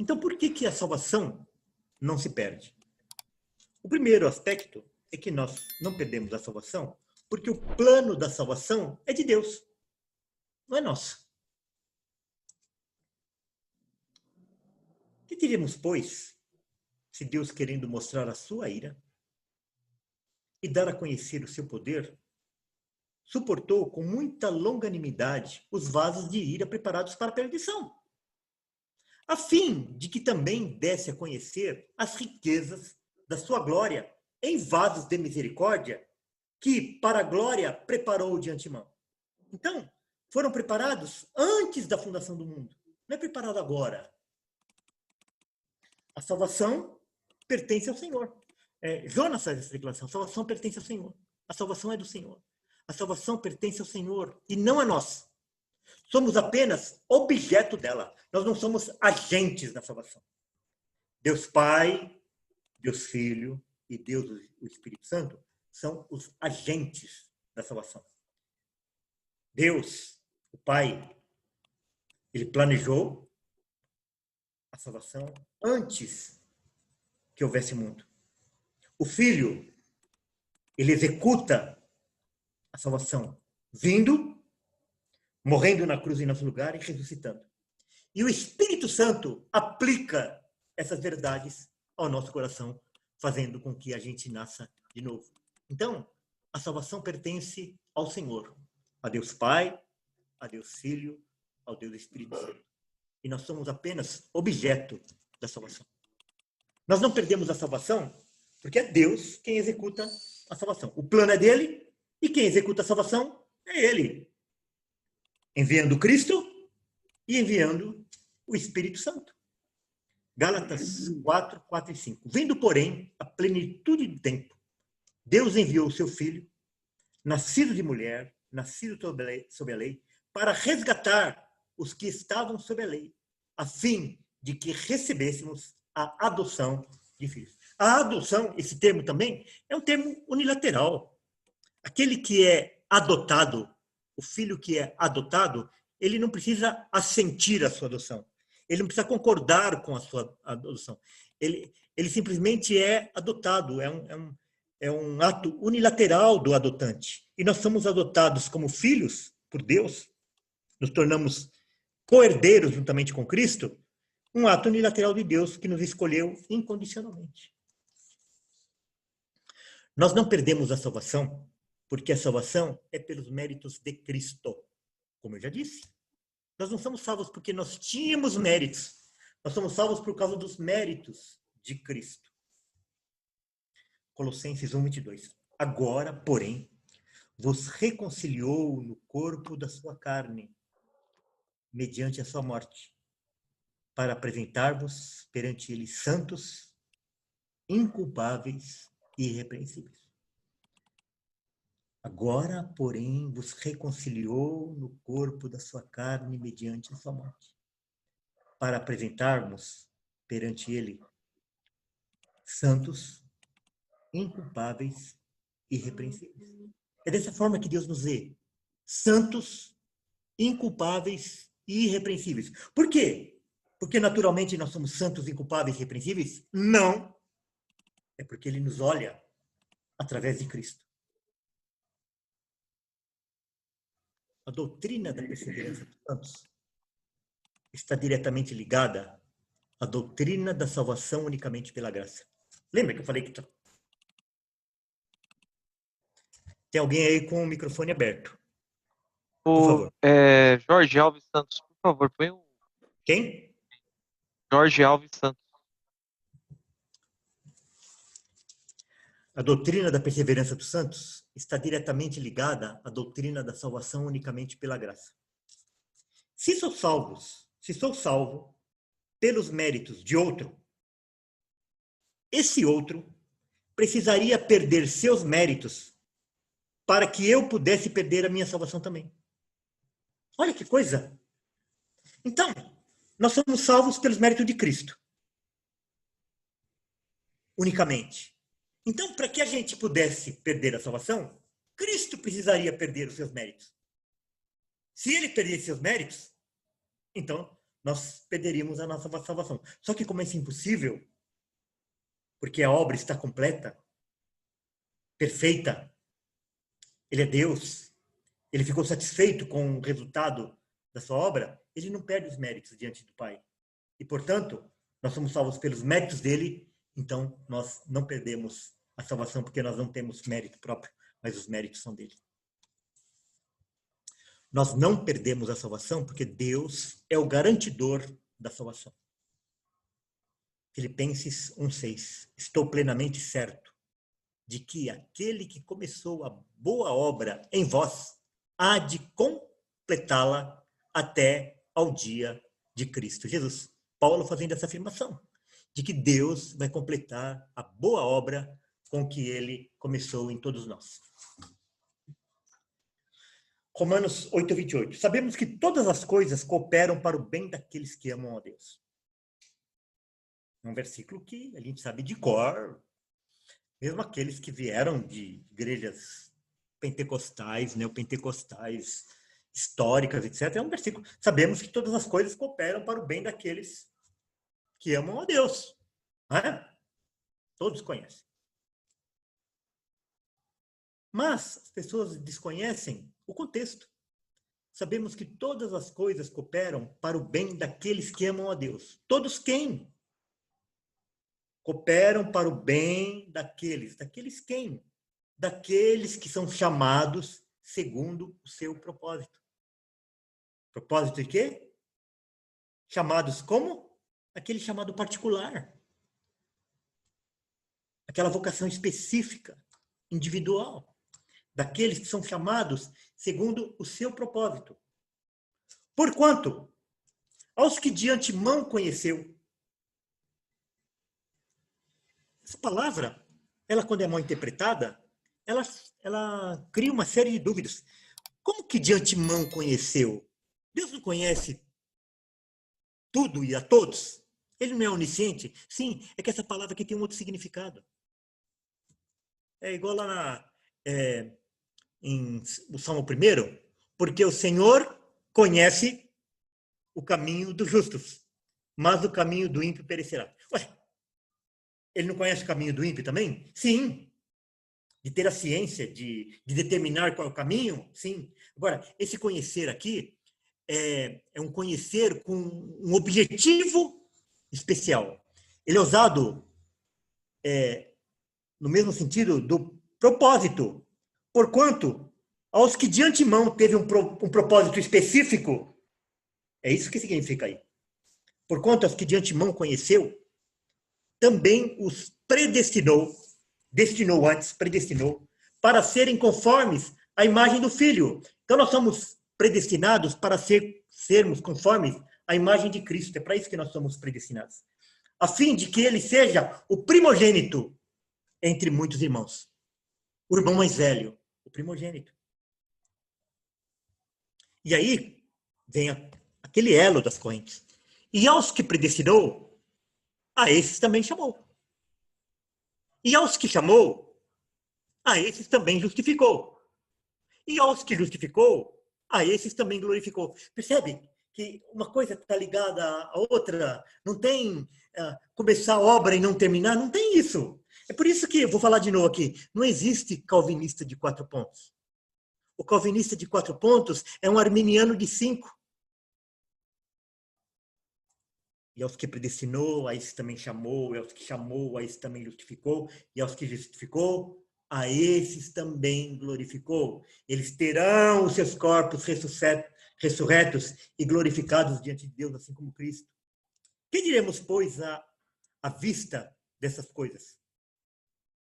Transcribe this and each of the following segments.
Então, por que a salvação não se perde? O primeiro aspecto é que nós não perdemos a salvação porque o plano da salvação é de Deus, não é nosso. Que teríamos, pois, se Deus, querendo mostrar a sua ira e dar a conhecer o seu poder, suportou com muita longanimidade os vasos de ira preparados para a perdição, a fim de que também desse a conhecer as riquezas da sua glória em vasos de misericórdia, que para a glória preparou de antemão. Então, foram preparados antes da fundação do mundo. Não é preparado agora. A salvação pertence ao Senhor. Jonas faz essa declaração. A salvação pertence ao Senhor. A salvação é do Senhor. A salvação pertence ao Senhor e não a nós. Somos apenas objeto dela. Nós não somos agentes da salvação. Deus Pai, Deus Filho e Deus o Espírito Santo são os agentes da salvação. Deus, o Pai, ele planejou a salvação antes que houvesse mundo. O Filho, ele executa a salvação vindo, morrendo na cruz em nosso lugar e ressuscitando. E o Espírito Santo aplica essas verdades ao nosso coração, fazendo com que a gente nasça de novo. Então, a salvação pertence ao Senhor, a Deus Pai, a Deus Filho, ao Deus Espírito Santo. E nós somos apenas objeto da salvação. Nós não perdemos a salvação porque é Deus quem executa a salvação. O plano é dele e quem executa a salvação é ele. Enviando Cristo e enviando o Espírito Santo. Gálatas 4, 4 e 5. Vindo, porém, a plenitude do tempo, Deus enviou o seu Filho, nascido de mulher, nascido sob a lei, para resgatar os que estavam sob a lei, a fim de que recebêssemos a adoção de filhos. A adoção, esse termo também, é um termo unilateral. Aquele que é adotado, o filho que é adotado, ele não precisa assentir à sua adoção. Ele não precisa concordar com a sua adoção. Ele simplesmente é adotado. É um ato unilateral do adotante. E nós somos adotados como filhos por Deus, nos tornamos co-herdeiros juntamente com Cristo, um ato unilateral de Deus que nos escolheu incondicionalmente. Nós não perdemos a salvação porque a salvação é pelos méritos de Cristo, como eu já disse. Nós não somos salvos porque nós tínhamos méritos. Nós somos salvos por causa dos méritos de Cristo. Colossenses 1, 22. Agora, porém, vos reconciliou no corpo da sua carne, mediante a sua morte, para apresentar-vos perante ele santos, inculpáveis e irrepreensíveis. Agora, porém, vos reconciliou no corpo da sua carne mediante a sua morte, para apresentarmos perante ele santos, inculpáveis e irrepreensíveis. É dessa forma que Deus nos vê, santos, inculpáveis e irrepreensíveis. Por quê? Porque naturalmente nós somos santos, inculpáveis e irrepreensíveis? Não. É porque ele nos olha através de Cristo. A doutrina da perseverança dos santos está diretamente ligada à doutrina da salvação unicamente pela graça. Lembra que eu falei que tem alguém aí com o microfone aberto? Por favor. Jorge Alves Santos, por favor, põe um. Quem? Jorge Alves Santos. A doutrina da perseverança dos santos está diretamente ligada à doutrina da salvação unicamente pela graça. Se sou salvo pelos méritos de outro, esse outro precisaria perder seus méritos para que eu pudesse perder a minha salvação também. Olha que coisa! Então, nós somos salvos pelos méritos de Cristo. Unicamente. Então, para que a gente pudesse perder a salvação, Cristo precisaria perder os seus méritos. Se ele perdesse seus méritos, então nós perderíamos a nossa salvação. Só que como é impossível, porque a obra está completa, perfeita, ele é Deus, ele ficou satisfeito com o resultado da sua obra, ele não perde os méritos diante do Pai. E, portanto, nós somos salvos pelos méritos dele, então nós não perdemos a salvação porque nós não temos mérito próprio, mas os méritos são dele. Nós não perdemos a salvação porque Deus é o garantidor da salvação. Filipenses 1:6. Estou plenamente certo de que aquele que começou a boa obra em vós há de completá-la até ao dia de Cristo Jesus. Paulo fazendo essa afirmação, de que Deus vai completar a boa obra com que ele começou em todos nós. Romanos 8:28. Sabemos que todas as coisas cooperam para o bem daqueles que amam a Deus. É um versículo que a gente sabe de cor, mesmo aqueles que vieram de igrejas pentecostais, neopentecostais, históricas, etc. É um versículo. Sabemos que todas as coisas cooperam para o bem daqueles que amam a Deus. Não é? Todos conhecem. Mas as pessoas desconhecem o contexto. Sabemos que todas as coisas cooperam para o bem daqueles que amam a Deus. Todos quem? Cooperam para o bem daqueles. Daqueles quem? Daqueles que são chamados segundo o seu propósito. Propósito de quê? Chamados como? Aquele chamado particular. Aquela vocação específica, individual. Daqueles que são chamados segundo o seu propósito. Porquanto, aos que de antemão conheceu. Essa palavra, ela quando é mal interpretada, ela cria uma série de dúvidas. Como que de antemão conheceu? Deus não conhece tudo e a todos? Ele não é onisciente? Sim, é que essa palavra aqui tem um outro significado. É igual lá em o Salmo 1, porque o Senhor conhece o caminho dos justos, mas o caminho do ímpio perecerá. Ué, ele não conhece o caminho do ímpio também? Sim. De ter a ciência, de determinar qual é o caminho? Sim. Agora, esse conhecer aqui é um conhecer com um objetivo especial. Ele é usado no mesmo sentido do propósito. Porquanto, aos que de antemão teve um propósito específico, é isso que significa aí. Porquanto, aos que de antemão conheceu, também os predestinou, predestinou, para serem conformes à imagem do Filho. Então, nós somos predestinados para sermos conformes à imagem de Cristo. É para isso que nós somos predestinados. A fim de que ele seja o primogênito entre muitos irmãos. O irmão mais velho, o primogênito. E aí vem aquele elo das correntes. E aos que predestinou, a esses também chamou. E aos que chamou, a esses também justificou. E aos que justificou, a esses também glorificou. Percebe que uma coisa está ligada à outra? Não tem começar a obra e não terminar? Não tem isso. É por isso que, vou falar de novo aqui, não existe calvinista de 4 pontos. O calvinista de 4 pontos é um arminiano de 5. E aos que predestinou, a esses também chamou, e aos que chamou, a esses também justificou, e aos que justificou, a esses também glorificou. Eles terão os seus corpos ressurretos e glorificados diante de Deus, assim como Cristo. Que diremos, pois, à vista dessas coisas?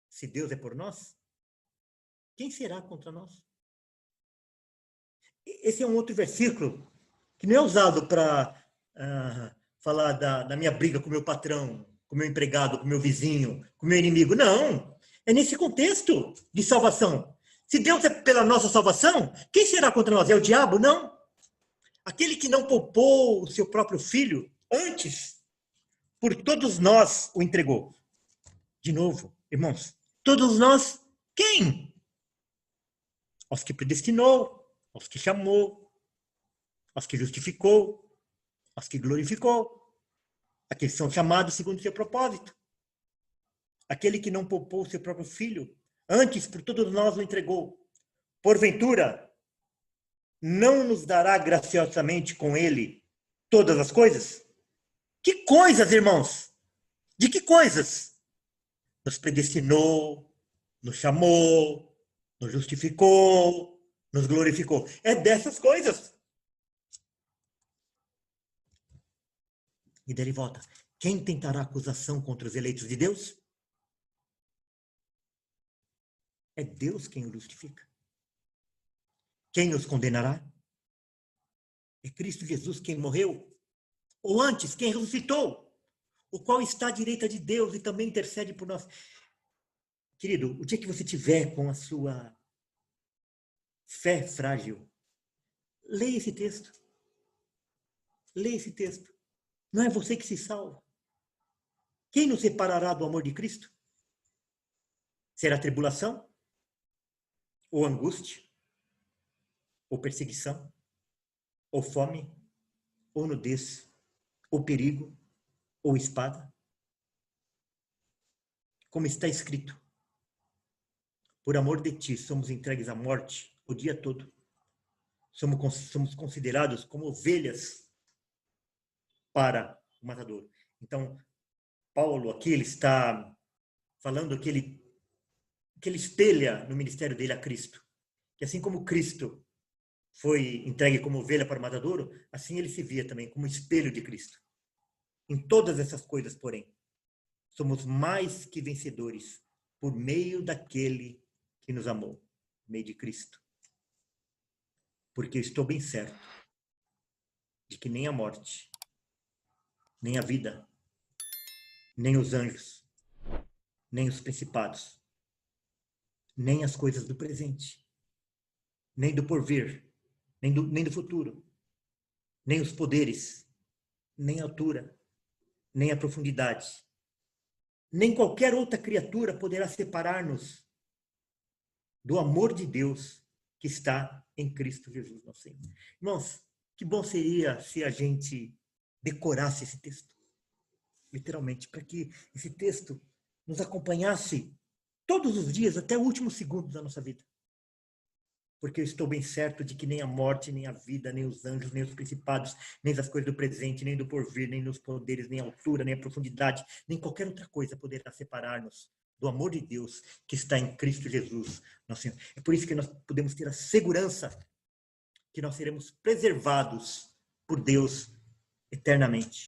Se Deus é por nós, quem será contra nós? Esse é um outro versículo que não é usado para falar da minha briga com o meu patrão, com o meu empregado, com o meu vizinho, com o meu inimigo. Não. É nesse contexto de salvação. Se Deus é pela nossa salvação, quem será contra nós? É o diabo? Não. Aquele que não poupou o seu próprio filho, antes, por todos nós o entregou. De novo, irmãos, todos nós, quem? Aos que predestinou, aos que chamou, aos que justificou. mas que glorificou. Aqueles que são chamados segundo o seu propósito. Aquele que não poupou o seu próprio filho, antes por todos nós o entregou. Porventura, não nos dará graciosamente com ele todas as coisas? Que coisas, irmãos? De que coisas? Nos predestinou, nos chamou, nos justificou, nos glorificou. É dessas coisas. E daí ele volta. Quem tentará acusação contra os eleitos de Deus? É Deus quem o justifica. Quem os condenará? É Cristo Jesus quem morreu. Ou antes, quem ressuscitou, o qual está à direita de Deus e também intercede por nós. Querido, o dia que você tiver com a sua fé frágil, leia esse texto. Leia esse texto. Não é você que se salva. Quem nos separará do amor de Cristo? Será tribulação? Ou angústia? Ou perseguição? Ou fome? Ou nudez? Ou perigo? Ou espada? Como está escrito, por amor de ti somos entregues à morte o dia todo. Somos considerados como ovelhas para o matador. Então, Paulo aqui ele está falando que ele espelha no ministério dele a Cristo. Que assim como Cristo foi entregue como ovelha para o matadouro, assim ele se via também como espelho de Cristo. Em todas essas coisas, porém, somos mais que vencedores por meio daquele que nos amou, por meio de Cristo. Porque eu estou bem certo de que nem a morte, nem a vida, nem os anjos, nem os principados, nem as coisas do presente, nem do porvir, nem do futuro, nem os poderes, nem a altura, nem a profundidade, nem qualquer outra criatura poderá separar-nos do amor de Deus que está em Cristo Jesus, nosso Senhor. Irmãos, que bom seria se a gente decorasse esse texto, literalmente, para que esse texto nos acompanhasse todos os dias, até o último segundo da nossa vida. Porque eu estou bem certo de que nem a morte, nem a vida, nem os anjos, nem os principados, nem as coisas do presente, nem do porvir, nem os poderes, nem a altura, nem a profundidade, nem qualquer outra coisa poderá separar-nos do amor de Deus que está em Cristo Jesus, nosso Senhor. É por isso que nós podemos ter a segurança que nós seremos preservados por Deus eternamente.